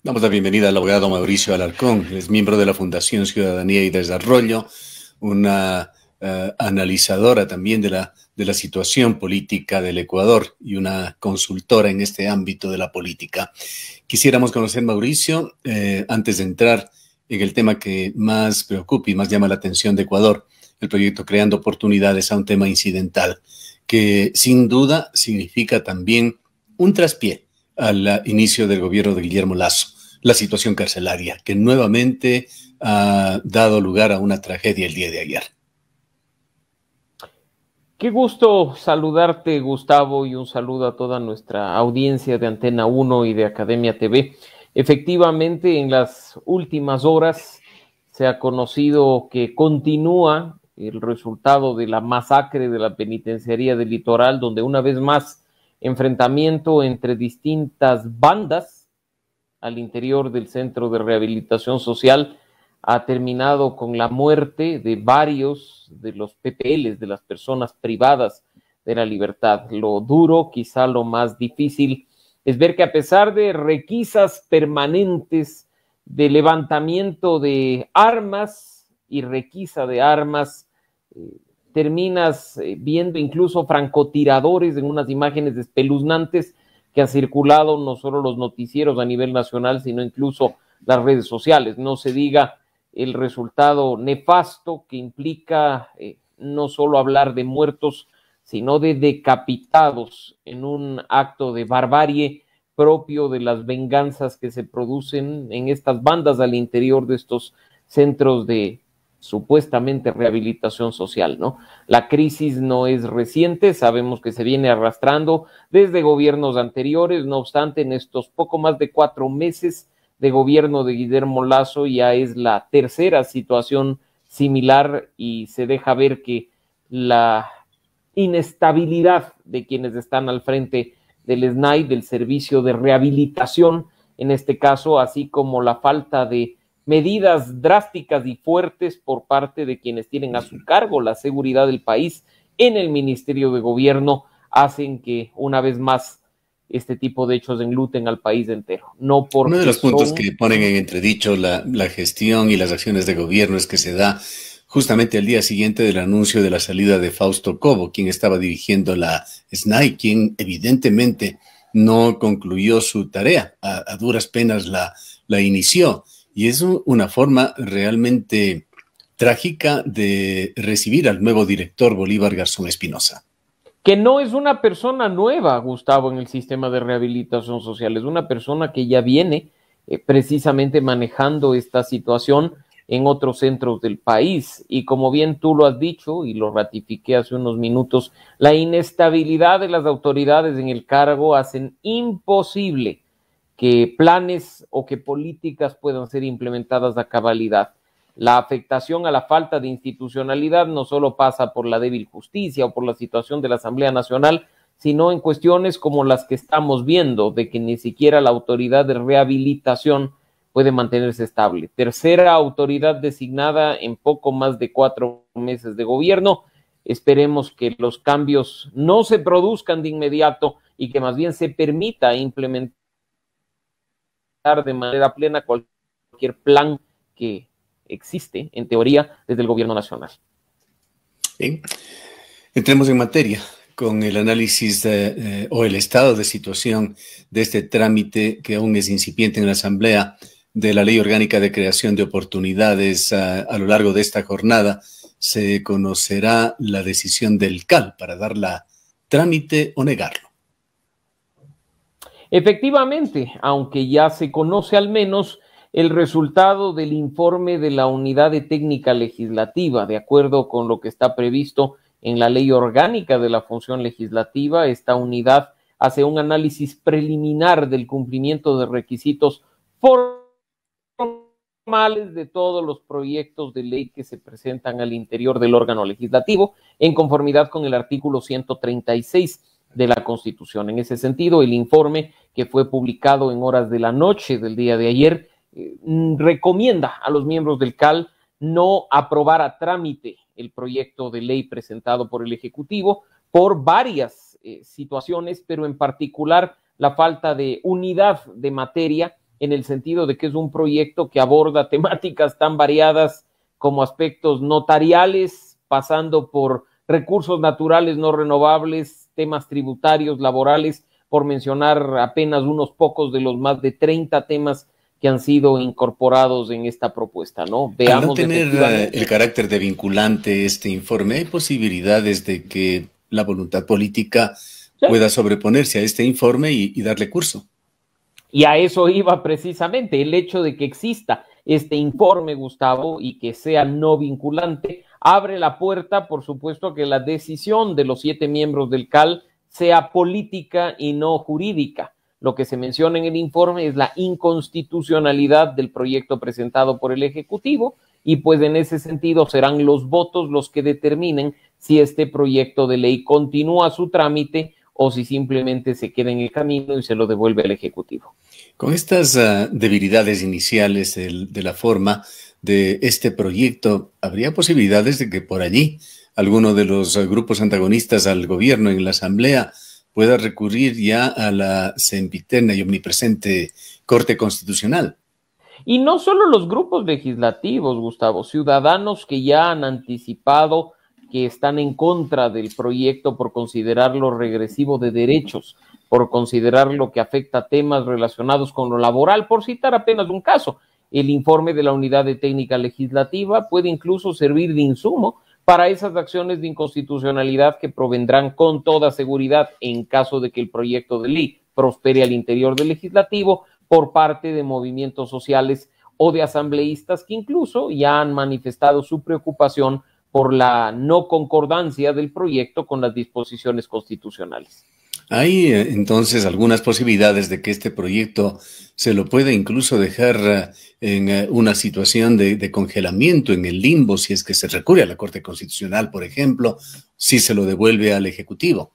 Damos la bienvenida al abogado Mauricio Alarcón, es miembro de la Fundación Ciudadanía y Desarrollo, una analizadora también de la situación política del Ecuador y una consultora en este ámbito de la política. Quisiéramos conocer, Mauricio, antes de entrar en el tema que más preocupa y más llama la atención de Ecuador, el proyecto Creando Oportunidades, a un tema incidental, que sin duda significa también un traspié al inicio del gobierno de Guillermo Lasso, la situación carcelaria, que nuevamente ha dado lugar a una tragedia el día de ayer. Qué gusto saludarte, Gustavo, y un saludo a toda nuestra audiencia de Antena 1 y de Academia TV. Efectivamente, en las últimas horas se ha conocido que continúa el resultado de la masacre de la penitenciaría del Litoral, donde una vez más enfrentamiento entre distintas bandas al interior del Centro de Rehabilitación Social ha terminado con la muerte de varios de los PPLs, de las personas privadas de la libertad. Lo duro, quizá lo más difícil, es ver que a pesar de requisas permanentes de levantamiento de armas y requisa de armas, terminas viendo incluso francotiradores en unas imágenes espeluznantes que han circulado no solo los noticieros a nivel nacional, sino incluso las redes sociales. No se diga el resultado nefasto que implica no solo hablar de muertos, sino de decapitados en un acto de barbarie propio de las venganzas que se producen en estas bandas al interior de estos centros de supuestamente rehabilitación social, ¿no? La crisis no es reciente, sabemos que se viene arrastrando desde gobiernos anteriores, no obstante, en estos poco más de 4 meses de gobierno de Guillermo Lasso ya es la tercera situación similar y se deja ver que la inestabilidad de quienes están al frente del SNAI, del servicio de rehabilitación, en este caso, así como la falta de medidas drásticas y fuertes por parte de quienes tienen a su cargo la seguridad del país en el Ministerio de Gobierno, hacen que una vez más este tipo de hechos enluten al país entero. No Uno de porque los puntos son... que ponen en entredicho la gestión y las acciones de gobierno es que se da justamente al día siguiente del anuncio de la salida de Fausto Cobo, quien estaba dirigiendo la SNAI, quien evidentemente no concluyó su tarea, a duras penas la inició. Y es una forma realmente trágica de recibir al nuevo director Bolívar Garzón Espinosa. Que no es una persona nueva, Gustavo, en el sistema de rehabilitación social, es una persona que ya viene precisamente manejando esta situación en otros centros del país. Y como bien tú lo has dicho, y lo ratifiqué hace unos minutos, la inestabilidad de las autoridades en el cargo hacen imposible que planes o que políticas puedan ser implementadas a cabalidad. La afectación a la falta de institucionalidad no solo pasa por la débil justicia o por la situación de la Asamblea Nacional, sino en cuestiones como las que estamos viendo, de que ni siquiera la autoridad de rehabilitación puede mantenerse estable. Tercera autoridad designada en poco más de 4 meses de gobierno. Esperemos que los cambios no se produzcan de inmediato y que más bien se permita implementar de manera plena cualquier plan que existe, en teoría, desde el gobierno nacional. Bien. Entremos en materia con el análisis o el estado de situación de este trámite que aún es incipiente en la Asamblea de la Ley Orgánica de Creación de Oportunidades. A lo largo de esta jornada se conocerá la decisión del CAL para darla trámite o negarlo. Efectivamente, aunque ya se conoce al menos el resultado del informe de la Unidad de Técnica Legislativa, de acuerdo con lo que está previsto en la Ley Orgánica de la Función Legislativa, esta unidad hace un análisis preliminar del cumplimiento de requisitos formales de todos los proyectos de ley que se presentan al interior del órgano legislativo, en conformidad con el artículo 136 de la Constitución. En ese sentido, el informe que fue publicado en horas de la noche del día de ayer recomienda a los miembros del CAL no aprobar a trámite el proyecto de ley presentado por el Ejecutivo por varias situaciones, pero en particular la falta de unidad de materia en el sentido de que es un proyecto que aborda temáticas tan variadas como aspectos notariales, pasando por recursos naturales no renovables, temas tributarios, laborales, por mencionar apenas unos pocos de los más de 30 temas que han sido incorporados en esta propuesta, ¿no? Al no Veamos tener el carácter de vinculante este informe, ¿hay posibilidades de que la voluntad política pueda sobreponerse a este informe y darle curso? Y a eso iba precisamente, el hecho de que exista este informe, Gustavo, y que sea no vinculante, abre la puerta, por supuesto, a que la decisión de los 7 miembros del CAL sea política y no jurídica. Lo que se menciona en el informe es la inconstitucionalidad del proyecto presentado por el Ejecutivo y pues en ese sentido serán los votos los que determinen si este proyecto de ley continúa su trámite o si simplemente se queda en el camino y se lo devuelve al Ejecutivo. Con estas debilidades iniciales de la forma de este proyecto, ¿habría posibilidades de que por allí alguno de los grupos antagonistas al gobierno en la Asamblea pueda recurrir ya a la sempiterna y omnipresente Corte Constitucional? Y no solo los grupos legislativos, Gustavo, ciudadanos que ya han anticipado que están en contra del proyecto por considerarlo regresivo de derechos, por considerarlo que afecta a temas relacionados con lo laboral, por citar apenas un caso. El informe de la Unidad de Técnica Legislativa puede incluso servir de insumo para esas acciones de inconstitucionalidad que provendrán con toda seguridad en caso de que el proyecto de ley prospere al interior del legislativo por parte de movimientos sociales o de asambleístas que incluso ya han manifestado su preocupación por la no concordancia del proyecto con las disposiciones constitucionales. Hay entonces algunas posibilidades de que este proyecto se lo pueda incluso dejar en una situación de congelamiento en el limbo si es que se recurre a la Corte Constitucional, por ejemplo, si se lo devuelve al Ejecutivo.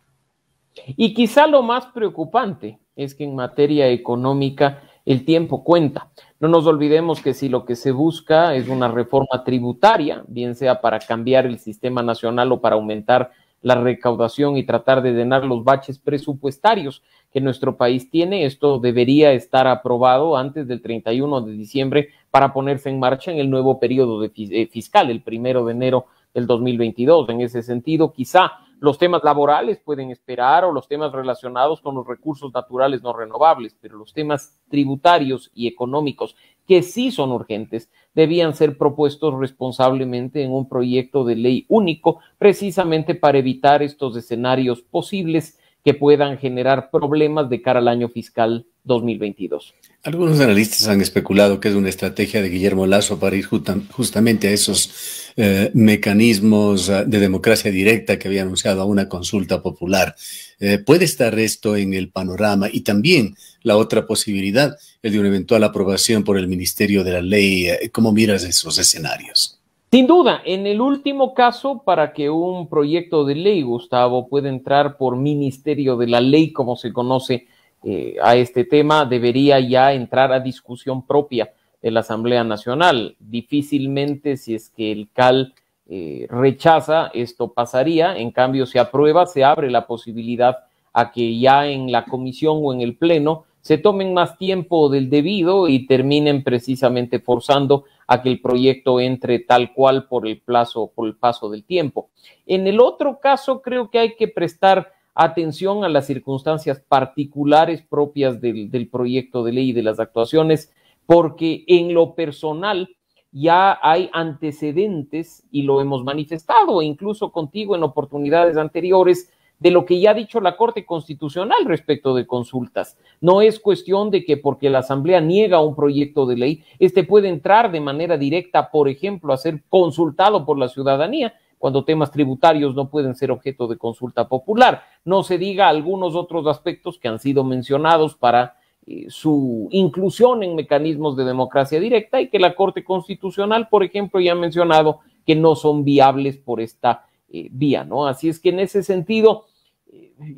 Y quizá lo más preocupante es que en materia económica el tiempo cuenta. No nos olvidemos que si lo que se busca es una reforma tributaria, bien sea para cambiar el sistema nacional o para aumentar la recaudación y tratar de llenar los baches presupuestarios que nuestro país tiene, esto debería estar aprobado antes del 31 de diciembre para ponerse en marcha en el nuevo periodo fiscal, el 1 de enero del 2022. En ese sentido, quizá los temas laborales pueden esperar o los temas relacionados con los recursos naturales no renovables, pero los temas tributarios y económicos que sí son urgentes debían ser propuestos responsablemente en un proyecto de ley único, precisamente para evitar estos escenarios posibles que puedan generar problemas de cara al año fiscal 2022. Algunos analistas han especulado que es una estrategia de Guillermo Lasso para ir justamente a esos mecanismos de democracia directa que había anunciado a una consulta popular. ¿Puede estar esto en el panorama? Y también la otra posibilidad, el de una eventual aprobación por el Ministerio de la Ley. ¿Cómo miras esos escenarios? Sin duda, en el último caso, para que un proyecto de ley, Gustavo, pueda entrar por Ministerio de la Ley, como se conoce a este tema, debería ya entrar a discusión propia de la Asamblea Nacional. Difícilmente, si es que el CAL rechaza, esto pasaría. En cambio, si aprueba, se abre la posibilidad a que ya en la comisión o en el pleno se tomen más tiempo del debido y terminen precisamente forzando a que el proyecto entre tal cual por el paso del tiempo. En el otro caso, creo que hay que prestar atención a las circunstancias particulares propias del proyecto de ley y de las actuaciones, porque en lo personal ya hay antecedentes, y lo hemos manifestado incluso contigo en oportunidades anteriores, de lo que ya ha dicho la Corte Constitucional respecto de consultas. No es cuestión de que porque la Asamblea niega un proyecto de ley, este puede entrar de manera directa, por ejemplo, a ser consultado por la ciudadanía, cuando temas tributarios no pueden ser objeto de consulta popular. No se diga algunos otros aspectos que han sido mencionados para su inclusión en mecanismos de democracia directa y que la Corte Constitucional, por ejemplo, ya ha mencionado que no son viables por esta vía, ¿no? Así es que en ese sentido,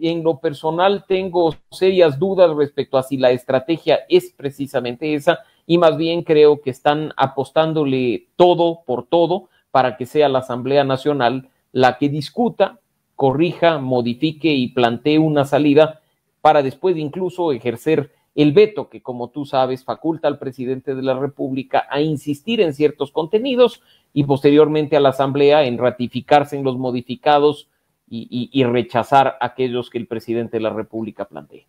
en lo personal tengo serias dudas respecto a si la estrategia es precisamente esa, y más bien creo que están apostándole todo por todo para que sea la Asamblea Nacional la que discuta, corrija, modifique y plantee una salida para después incluso ejercer el veto que, como tú sabes, faculta al presidente de la República a insistir en ciertos contenidos y posteriormente a la Asamblea en ratificarse en los modificados y rechazar aquellos que el presidente de la República plantee.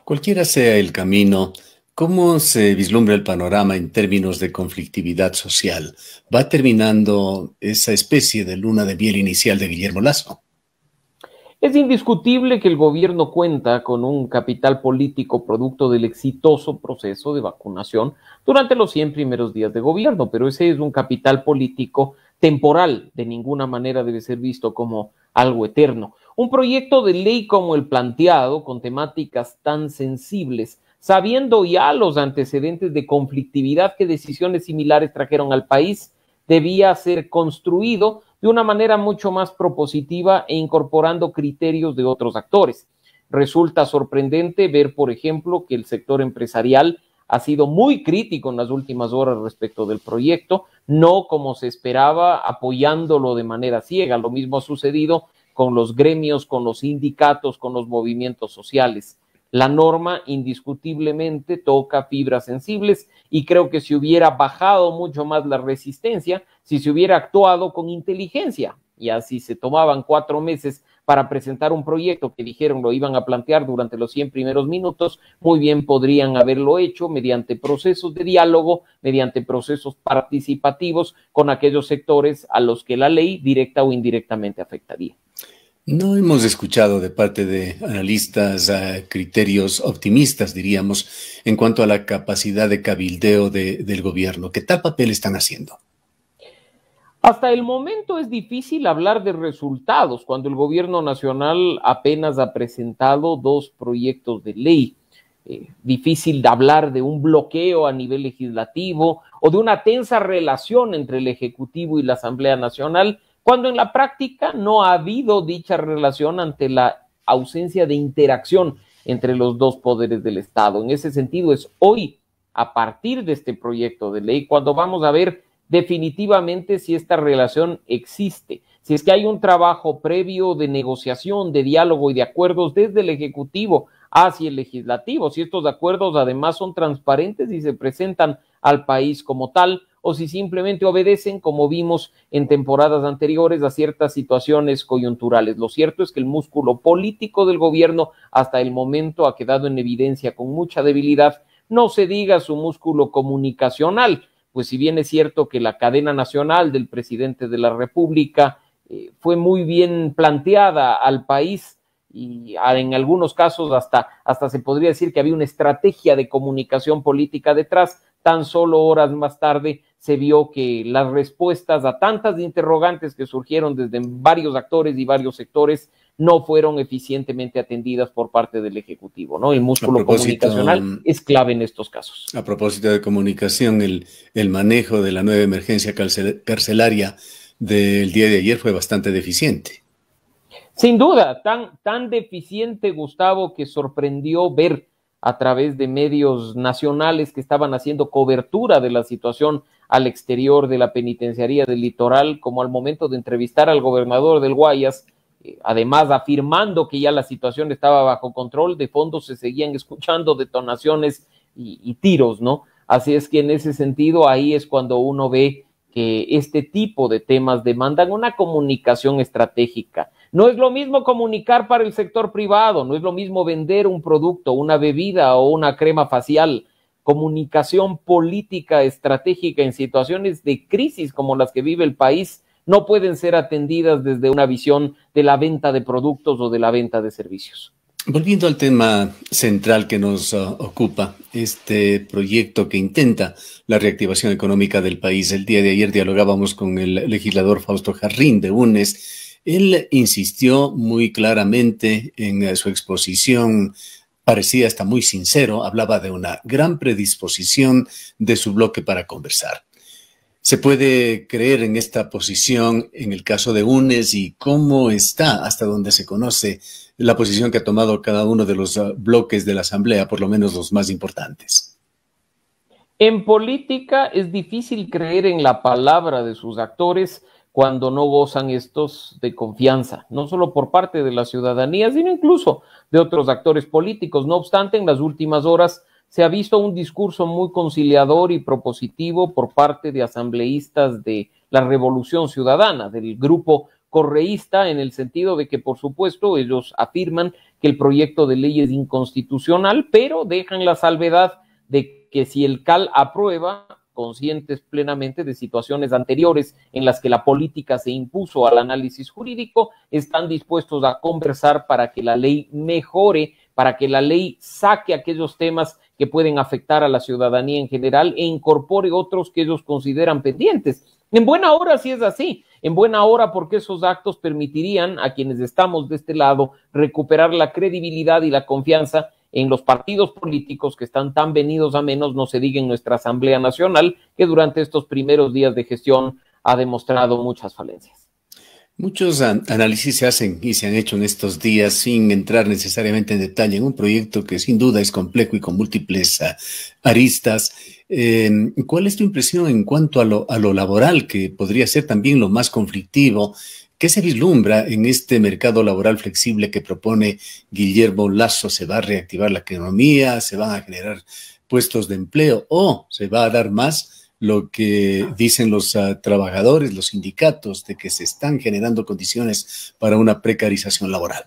Cualquiera sea el camino, ¿cómo se vislumbra el panorama en términos de conflictividad social? ¿Va terminando esa especie de luna de miel inicial de Guillermo Lasso? Es indiscutible que el gobierno cuenta con un capital político producto del exitoso proceso de vacunación durante los 100 primeros días de gobierno, pero ese es un capital político temporal, de ninguna manera debe ser visto como algo eterno. Un proyecto de ley como el planteado, con temáticas tan sensibles, sabiendo ya los antecedentes de conflictividad que decisiones similares trajeron al país, debía ser construido de una manera mucho más propositiva e incorporando criterios de otros actores. Resulta sorprendente ver, por ejemplo, que el sector empresarial ha sido muy crítico en las últimas horas respecto del proyecto, no como se esperaba, apoyándolo de manera ciega. Lo mismo ha sucedido con los gremios, con los sindicatos, con los movimientos sociales. La norma indiscutiblemente toca fibras sensibles y creo que si hubiera bajado mucho más la resistencia, si se hubiera actuado con inteligencia, y así se tomaban 4 meses para presentar un proyecto que dijeron lo iban a plantear durante los 100 primeros minutos, muy bien podrían haberlo hecho mediante procesos de diálogo, mediante procesos participativos con aquellos sectores a los que la ley directa o indirectamente afectaría. No hemos escuchado de parte de analistas criterios optimistas, diríamos, en cuanto a la capacidad de cabildeo del gobierno. ¿Qué tal papel están haciendo? Hasta el momento es difícil hablar de resultados cuando el gobierno nacional apenas ha presentado 2 proyectos de ley. Difícil de hablar de un bloqueo a nivel legislativo o de una tensa relación entre el Ejecutivo y la Asamblea Nacional, cuando en la práctica no ha habido dicha relación ante la ausencia de interacción entre los 2 poderes del Estado. En ese sentido es hoy, a partir de este proyecto de ley, cuando vamos a ver definitivamente si esta relación existe, si es que hay un trabajo previo de negociación, de diálogo y de acuerdos desde el Ejecutivo hacia el Legislativo, si estos acuerdos además son transparentes y se presentan al país como tal, o si simplemente obedecen, como vimos en temporadas anteriores, a ciertas situaciones coyunturales. Lo cierto es que el músculo político del gobierno hasta el momento ha quedado en evidencia con mucha debilidad, no se diga su músculo comunicacional, pues si bien es cierto que la cadena nacional del presidente de la República fue muy bien planteada al país y en algunos casos hasta se podría decir que había una estrategia de comunicación política detrás, tan solo horas más tarde se vio que las respuestas a tantas interrogantes que surgieron desde varios actores y varios sectores no fueron eficientemente atendidas por parte del Ejecutivo, ¿no? El músculo comunicacional es clave en estos casos. A propósito de comunicación, el manejo de la nueva emergencia carcelaria del día de ayer fue bastante deficiente. Sin duda, tan deficiente, Gustavo, que sorprendió ver a través de medios nacionales que estaban haciendo cobertura de la situación al exterior de la penitenciaría del Litoral, como al momento de entrevistar al gobernador del Guayas, además afirmando que ya la situación estaba bajo control, de fondo se seguían escuchando detonaciones y tiros, ¿no? Así es que en ese sentido ahí es cuando uno ve que este tipo de temas demandan una comunicación estratégica. No es lo mismo comunicar para el sector privado, no es lo mismo vender un producto, una bebida o una crema facial. Comunicación política estratégica en situaciones de crisis como las que vive el país no pueden ser atendidas desde una visión de la venta de productos o de la venta de servicios. Volviendo al tema central que nos ocupa, este proyecto que intenta la reactivación económica del país. El día de ayer dialogábamos con el legislador Fausto Jarrín de UNES. Él insistió muy claramente en su exposición, parecía hasta muy sincero, hablaba de una gran predisposición de su bloque para conversar. ¿Se puede creer en esta posición en el caso de UNES y cómo está, hasta donde se conoce, la posición que ha tomado cada uno de los bloques de la Asamblea, por lo menos los más importantes? En política es difícil creer en la palabra de sus actores cuando no gozan estos de confianza, no solo por parte de la ciudadanía, sino incluso de otros actores políticos. No obstante, en las últimas horas se ha visto un discurso muy conciliador y propositivo por parte de asambleístas de la Revolución Ciudadana, del grupo correísta, en el sentido de que, por supuesto, ellos afirman que el proyecto de ley es inconstitucional, pero dejan la salvedad de que si el CAL aprueba, conscientes plenamente de situaciones anteriores en las que la política se impuso al análisis jurídico, están dispuestos a conversar para que la ley mejore, para que la ley saque aquellos temas que pueden afectar a la ciudadanía en general e incorpore otros que ellos consideran pendientes. En buena hora sí es así, en buena hora porque esos actos permitirían a quienes estamos de este lado recuperar la credibilidad y la confianza en los partidos políticos que están tan venidos a menos, no se diga en nuestra Asamblea Nacional, que durante estos primeros días de gestión ha demostrado muchas falencias. Muchos análisis se hacen y se han hecho en estos días sin entrar necesariamente en detalle en un proyecto que sin duda es complejo y con múltiples aristas. ¿Cuál es tu impresión en cuanto a lo laboral, que podría ser también lo más conflictivo? ¿Qué se vislumbra en este mercado laboral flexible que propone Guillermo Lasso? ¿Se va a reactivar la economía? ¿Se van a generar puestos de empleo? ¿O se va a dar más lo que dicen los trabajadores, los sindicatos, de que se están generando condiciones para una precarización laboral?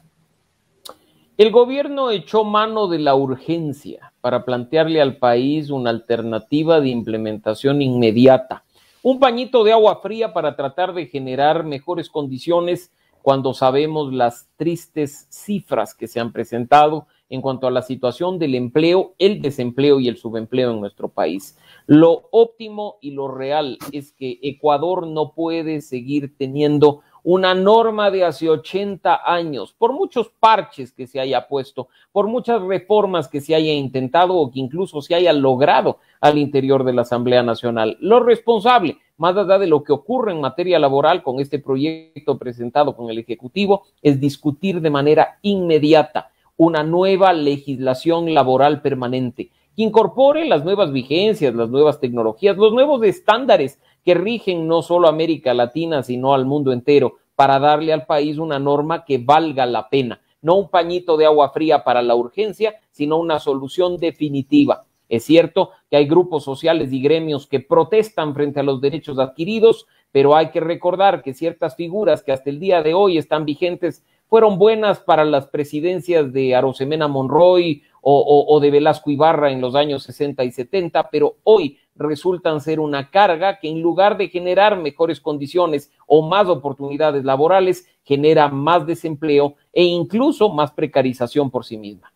El gobierno echó mano de la urgencia para plantearle al país una alternativa de implementación inmediata. Un pañito de agua fría para tratar de generar mejores condiciones cuando sabemos las tristes cifras que se han presentado en cuanto a la situación del empleo, el desempleo y el subempleo en nuestro país. Lo óptimo y lo real es que Ecuador no puede seguir teniendo una norma de hace 80 años, por muchos parches que se haya puesto, por muchas reformas que se haya intentado o que incluso se haya logrado al interior de la Asamblea Nacional. Lo responsable, más allá de lo que ocurre en materia laboral con este proyecto presentado con el Ejecutivo, es discutir de manera inmediata una nueva legislación laboral permanente que incorpore las nuevas vigencias, las nuevas tecnologías, los nuevos estándares que rigen no solo a América Latina, sino al mundo entero, para darle al país una norma que valga la pena. No un pañito de agua fría para la urgencia, sino una solución definitiva. Es cierto que hay grupos sociales y gremios que protestan frente a los derechos adquiridos, pero hay que recordar que ciertas figuras que hasta el día de hoy están vigentes fueron buenas para las presidencias de Arosemena Monroy o de Velasco Ibarra en los años 60 y 70, pero hoy resultan ser una carga que en lugar de generar mejores condiciones o más oportunidades laborales, genera más desempleo e incluso más precarización por sí misma.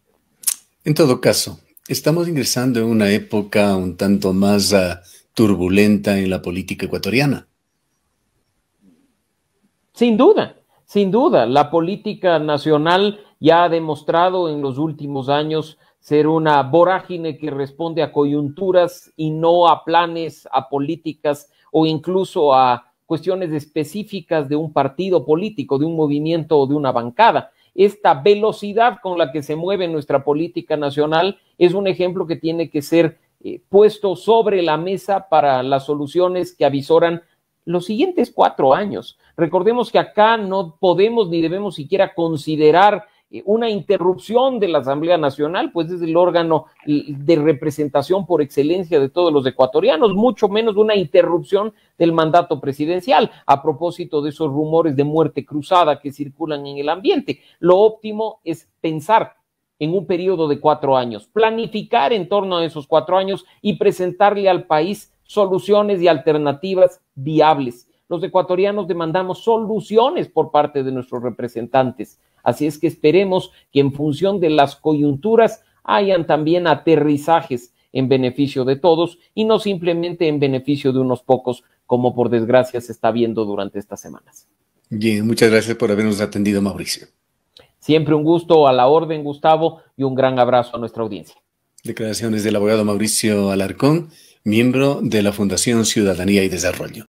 En todo caso, estamos ingresando en una época un tanto más turbulenta en la política ecuatoriana. Sin duda, la política nacional ya ha demostrado en los últimos años ser una vorágine que responde a coyunturas y no a planes, a políticas o incluso a cuestiones específicas de un partido político, de un movimiento o de una bancada. Esta velocidad con la que se mueve nuestra política nacional es un ejemplo que tiene que ser puesto sobre la mesa para las soluciones que avisoran los siguientes 4 años. Recordemos que acá no podemos ni debemos siquiera considerar una interrupción de la Asamblea Nacional, pues es el órgano de representación por excelencia de todos los ecuatorianos, mucho menos una interrupción del mandato presidencial, a propósito de esos rumores de muerte cruzada que circulan en el ambiente. Lo óptimo es pensar en un periodo de 4 años, planificar en torno a esos 4 años y presentarle al país soluciones y alternativas viables. Los ecuatorianos demandamos soluciones por parte de nuestros representantes. Así es que esperemos que en función de las coyunturas hayan también aterrizajes en beneficio de todos y no simplemente en beneficio de unos pocos, como por desgracia se está viendo durante estas semanas. Bien, muchas gracias por habernos atendido, Mauricio. Siempre un gusto, a la orden, Gustavo, y un gran abrazo a nuestra audiencia. Declaraciones del abogado Mauricio Alarcón, miembro de la Fundación Ciudadanía y Desarrollo.